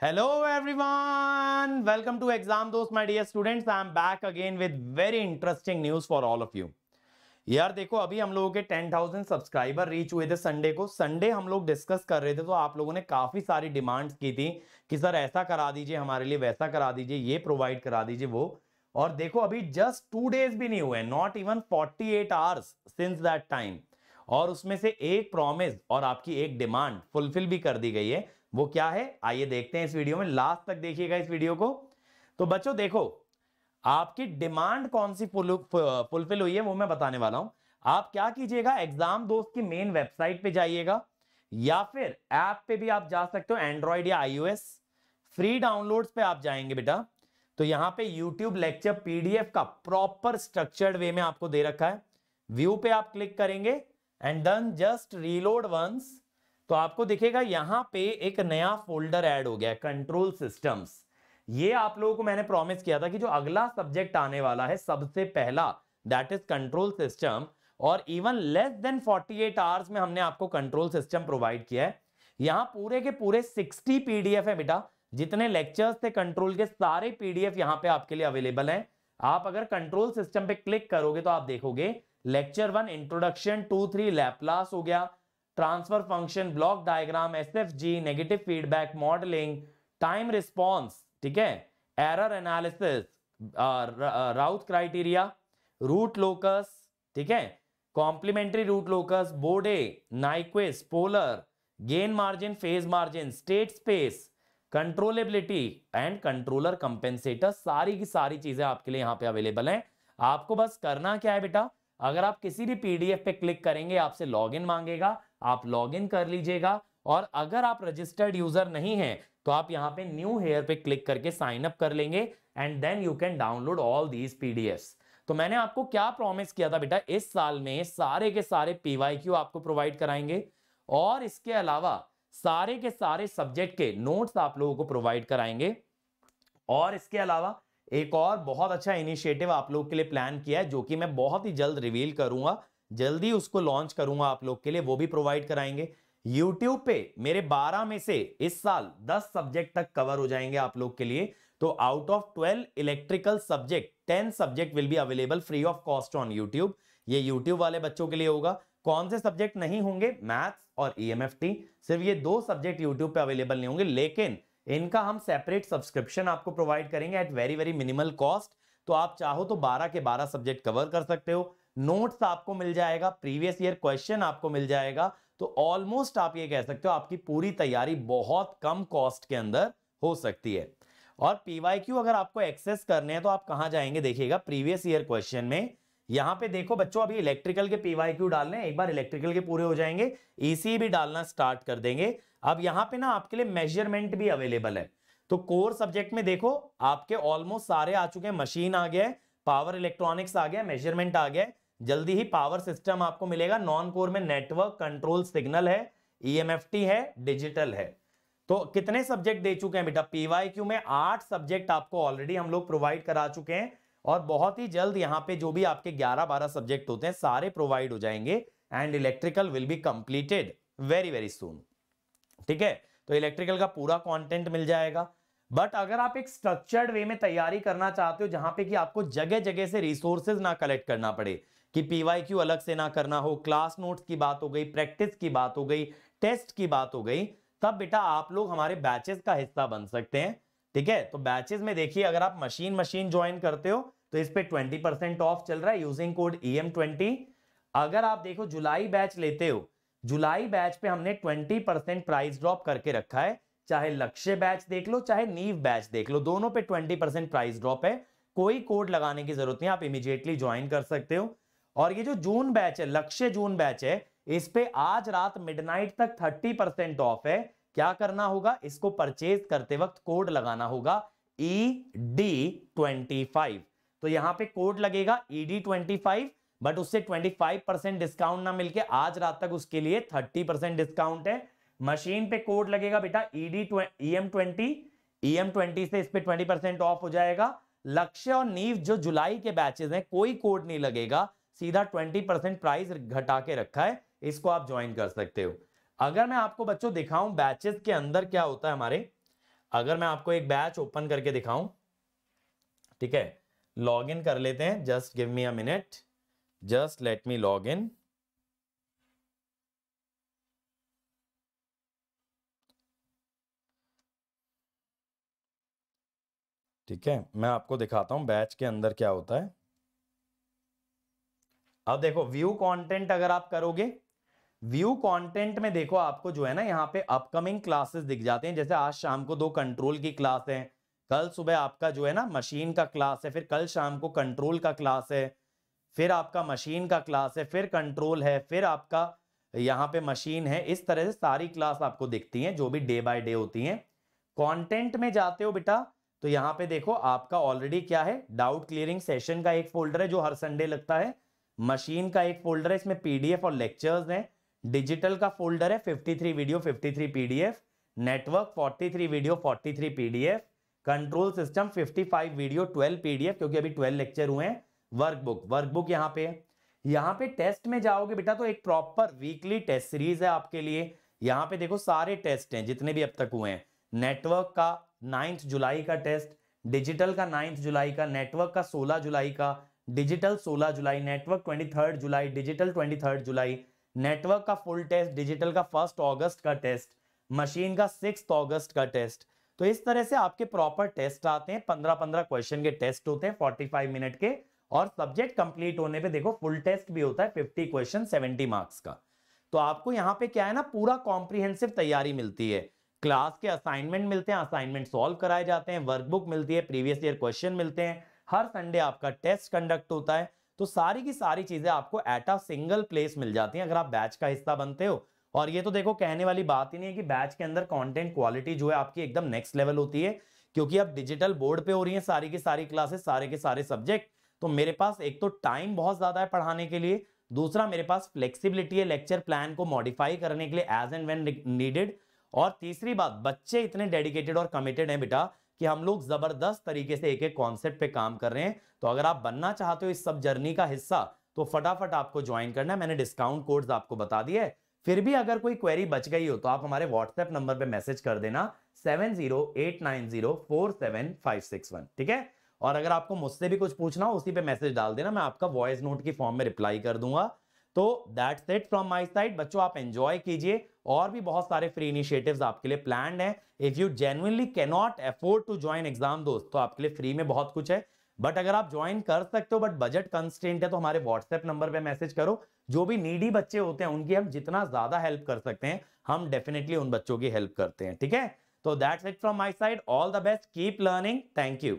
Hello everyone, welcome to Exam Dost my dear students. I am back again with very interesting news for all of you. यार देखो, अभी हम लोगों के 10,000 subscriber reach हुए थे संडे को। संडे हम लोग डिस्कस कर रहे थे तो आप लोगों ने काफी सारी डिमांड्स की थी कि सर ऐसा करा दीजिए हमारे लिए, वैसा करा दीजिए, ये प्रोवाइड करा दीजिए वो। और देखो अभी जस्ट 2 डेज भी नहीं हुए, not even 48 hours since that time, और उसमें से एक प्रॉमिस और आपकी एक डिमांड फुलफिल भी कर दी गई है। वो क्या है आइए देखते हैं इस वीडियो में, लास्ट तक देखिएगा इस वीडियो को। तो बच्चों देखो, आपकी डिमांड कौन सी फुलफिल हुई है वो मैं बताने वाला हूं। आप क्या कीजिएगा, एग्जाम दोस्त की मेन वेबसाइट पे जाइएगा या फिर ऐप पे भी आप जा सकते हो, एंड्रॉइड या iOS। फ्री डाउनलोड्स पे आप जाएंगे बेटा, तो यहां पे YouTube लेक्चर PDF का प्रॉपर स्ट्रक्चर्ड वे में आपको दे रखा है। व्यू पे आप क्लिक करेंगे and then just reload once, तो आपको दिखेगा यहां पे एक नया फोल्डर ऐड हो गया, कंट्रोल सिस्टम्स। ये आप लोगों को मैंने प्रॉमिस किया था कि जो अगला सब्जेक्ट आने वाला है सबसे पहला, दैट इज कंट्रोल सिस्टम, और इवन लेस देन 48 आवर्स में हमने आपको कंट्रोल सिस्टम प्रोवाइड किया है। यहां पूरे के पूरे 60 PDF है बेटा, जितने लेक्चर्स थे कंट्रोल के सारे PDF यहां पे आपके लिए अवेलेबल हैं। आप अगर कंट्रोल सिस्टम पे क्लिक करोगे तो आप देखोगे लेक्चर 1 इंट्रोडक्शन, 2, 3 लैप्लास हो गया, transfer function, block diagram, SFG, negative feedback, modelling, time response, ठीक है, error analysis, Routh criteria, root locus, ठीक है, complementary root locus, Bode, Nyquist, polar, gain margin, phase margin, state space, controllability and controller compensator, सारी की सारी चीजें आपके लिए यहां पे अवेलेबल हैं। आपको बस करना क्या है बेटा, अगर आप किसी भी PDF पे क्लिक करेंगे आपसे लॉगिन मांगेगा, आप लॉगिन कर लीजिएगा, और अगर आप रजिस्टर्ड यूजर नहीं हैं तो आप यहां पे न्यू हेयर पे क्लिक करके साइन अप कर लेंगे and then you can download all these PDFs। तो मैंने आपको क्या प्रॉमिस किया था बेटा, इस साल में सारे के सारे PYQ आपको प्रोवाइड कराएंगे, और इसके अलावा सारे के सारे सब्जेक्ट के नोट्स आप लोगों को प्रोवाइड कराएंगे। और इसके अलावा एक और बहुत अच्छा इनिशिएटिव आप लोग के लिए प्लान किया है, जो कि मैं बहुत ही जल्द रिवील करूंगा, जल्दी उसको लॉन्च करूंगा आप लोग के लिए, वो भी प्रोवाइड कराएंगे। YouTube पे मेरे 12 में से इस साल 10 सब्जेक्ट तक कवर हो जाएंगे आप लोग के लिए। तो out of 12 electrical subject 10 subject will be available free of cost on YouTube। ये YouTube वाले बच्चों के लिए होगा। कौन से सब्जेक्ट नहीं होंगे, मैथ्स और EMFT, सिर्फ ये 2 सब्जेक्ट YouTube पे अवेलेबल नहीं होंगे, लेकिन इनका हम सेपरेट सब्सक्रिप्शन आपको प्रोवाइड करेंगे at very very minimal cost. तो आप चाहो तो 12 के 12 सब्जेक्ट कवर कर सकते हो, नोट्स आपको मिल जाएगा, प्रीवियस ईयर क्वेश्चन आपको मिल जाएगा। तो ऑलमोस्ट आप ये कह सकते हो आपकी पूरी तैयारी बहुत कम कॉस्ट के अंदर हो सकती है। और PYQ अगर आपको एक्सेस करने हैं तो आप कहां जाएंगे, देखिएगा प्रीवियस ईयर क्वेश्चन में, यहां पे देखो बच्चों, अभी इलेक्ट्रिकल के PYQ डालने हैं, एक बार इलेक्ट्रिकल के पूरे हो जाएंगे, EC भी डालना स्टार्ट कर देंगे। अब यहां पे ना आपके लिए मेजरमेंट भी अवेलेबल है। तो कोर सब्जेक्ट में देखो आपके ऑलमोस्ट सारे आ चुके हैं, मशीन आ गया है, पावर इलेक्ट्रॉनिक्स आ गया, मेजरमेंट आ गया है, जल्दी ही पावर सिस्टम आपको मिलेगा। नॉन कोर में नेटवर्क, कंट्रोल, सिग्नल है, EMFT है, डिजिटल है। तो कितने सब्जेक्ट दे चुके हैं बेटा, PYQ में 8 सब्जेक्ट आपको ऑलरेडी हम लोग प्रोवाइड करा चुके हैं, और बहुत ही जल्द यहां पे जो भी आपके 11-12 सब्जेक्ट होते हैं सारे प्रोवाइड हो जाएंगे, and electrical will be completed very very soon, ठीक है। तो इलेक्ट्रिकल का पूरा कंटेंट मिल जाएगा। बट अगर आप एक स्ट्रक्चर्ड वे में तैयारी करना चाहते हो, जहां पे कि आपको जगह जगह से रिसोर्सेज ना कलेक्ट करना पड़े, कि PYQ अलग से ना करना हो, क्लास नोट्स की बात हो गई, प्रैक्टिस की बात हो गई, टेस्ट की बात हो गई, तब बेटा आप लोग हमारे बैचेस का हिस्सा बन सकते हैं, ठीक है। तो बैचेस में देखिए, अगर आप मशीन ज्वाइन करते हो तो इस पे 20% ऑफ चल रहा है यूजिंग कोड EM20। अगर आप देखो जुलाई बैच लेते हो, जुलाई बैच पे हमने 20% प्राइस ड्रॉप करके रखा है, चाहे लक्ष्य बैच देख लो चाहे नीव बैच देख लो, दोनों पे 20% प्राइस ड्रॉप है। कोई कोड लगाने की जरूरत नहीं, आप इमीडिएटली ज्वाइन कर सकते हो। और ये जो जून बैच है, लक्ष्य जून बैच है, इस पे आज रात मिडनाइट तक 30% ऑफ है। क्या करना होगा, इसको परचेज करते वक्त कोड लगाना होगा ED25। तो यहां पे कोड लगेगा ED25, बट उससे 25% डिस्काउंट ना मिलके आज रात तक उसके लिए 30% डिस्काउंट है। मशीन पे कोड लगेगा बेटा EM20 से इस पे 20% ऑफ हो जाएगा। लक्ष्य और नीव जो जुलाई के बैचेस हैं, कोई कोड नहीं लगेगा, सीधा 20% प्राइस घटा के रखा है, इसको आप ज्वाइन कर सकते हो। अगर मैं आपको बच्चों दिखाऊं बैचेस के अंदर क्या होता है हमारे, अगर मैं आपको एक बैच ओपन करके दिखाऊं, ठीक है, लॉग इन कर लेते हैं, just give me a minute, just let me log in. ठीक है, मैं आपको दिखाता हूं बैच के अंदर क्या होता है। अब देखो व्यू कंटेंट अगर आप करोगे, व्यू कंटेंट में देखो आपको जो है ना यहाँ पे अपकमिंग क्लासेस दिख जाते हैं। जैसे आज शाम को 2 कंट्रोल की क्लास है, कल सुबह आपका जो है ना मशीन का क्लास है, फिर कल शाम को कंट्रोल का क्लास है, फिर आपका मशीन का क्लास है, फिर कंट्रोल है, फिर आपका यहाँ पे मशीन है। इस तरह से सारी क्लास आपको दिखती हैं जो भी डे बाय डे होती हैं। कंटेंट में जाते हो बेटा तो यहाँ पे देखो आपका ऑलरेडी क्या है, डाउट क्लियरिंग सेशन का एक फोल्डर है जो हर संडे लगता है, मशीन का एक फोल्डर है, इसमें पीडीएफ और लेक्चर्स हैं, डिजिटल का फोल्डर है 53 video 53 PDF, network 43 video 43 PDF, control system 55 video 12 PDF क्योंकि अभी 12 लेक्चर हुए हैं, वर्कबुक यहाँ पे है। यहाँ पे टेस्ट में जाओगे बेटा तो एक प्रॉपर वीकली टेस्ट सीरीज है आपके लिए। यहाँ पे देखो सारे टेस्ट हैं जितने भी अब तक हुए हैं। नेटवर्क का 9 जुलाई का टेस्ट, डिजिटल का 9 जुलाई का, नेटवर्क का 16 जुलाई का, डिजिटल 16 जुलाई, नेटवर्क 23 जुलाई, डिजिटल 23 जुलाई, नेटवर्क का फुल टेस्ट, डिजिटल का 1 अगस्त का टेस्ट, मशीन का 6 अगस्त का टेस्ट। तो इस तरह से आपके प्रॉपर टेस्ट आते हैं, 15-15 क्वेश्चन के टेस्ट होते हैं 45 मिनट के, और सब्जेक्ट कंप्लीट होने पे देखो फुल टेस्ट भी होता है 50 क्वेश्चन 70 मार्क्स का। तो आपको यहाँ पे क्या है ना, पूरा कॉम्प्रिहेंसिव तैयारी मिलती है। क्लास के असाइनमेंट मिलते हैं, असाइनमेंट सॉल्व कराए जाते हैं, वर्कबुक मिलती है, प्रीवियस ईयर क्वेश्चन मिलते हैं, हर संडे आपका टेस्ट कंडक्ट होता है। तो सारी की सारी चीजें आपको एट अ सिंगल प्लेस मिल जाती हैं अगर आप बैच का हिस्सा बनते हो। और ये तो देखो कहने वाली बात ही नहीं है कि बैच के अंदर कंटेंट क्वालिटी जो है आपकी एकदम नेक्स्ट लेवल होती है, क्योंकि अब डिजिटल बोर्ड पे हो रही है सारी की सारी क्लासेस, सारे के सारे सब्जेक्ट। तो मेरे पास एक तो टाइम बहुत ज्यादा है पढ़ाने के लिए, दूसरा मेरे पास फ्लेक्सिबिलिटी है लेक्चर प्लान को मॉडिफाई करने के लिए एज एंड व्हेन नीडेड, और तीसरी बात बच्चे इतने डेडिकेटेड और कमिटेड हैं बेटा कि हम लोग जबरदस्त तरीके से एक एक कॉन्सेप्ट पे काम कर रहे हैं। तो अगर आप बनना चाहते हो इस सब जर्नी का हिस्सा तो फटाफट आपको ज्वाइन करना है। मैंने डिस्काउंट कोड्स आपको बता दिए है। फिर भी अगर कोई क्वेरी बच गई हो तो आप हमारे व्हाट्सएप नंबर पे मैसेज कर देना 7089047561, ठीक है। और अगर आपको मुझसे भी कुछ पूछना हो उसी पे मैसेज डाल देना, मैं आपका वॉइस नोट की फॉर्म में रिप्लाई कर दूंगा। तो that's it from my side. बच्चों आप एंजॉय कीजिए, और भी बहुत सारे फ्री इनिशिएटिव्स आपके लिए प्लान्ड हैं। If you genuinely can not afford to join exam दोस्त तो आपके लिए फ्री में बहुत कुछ है, बट अगर आप ज्वाइन कर सकते हो बट बजट कंस्ट्रेंट है तो हमारे व्हाट्सएप नंबर पे मैसेज करो। जो भी नीडी बच्चे होते हैं उनकी हम जितना ज्यादा हेल्प कर सकते हैं हम डेफिनेटली उन बच्चों की हेल्प करते हैं, ठीक है। तो that's it from my side, all the best, keep learning, thank you.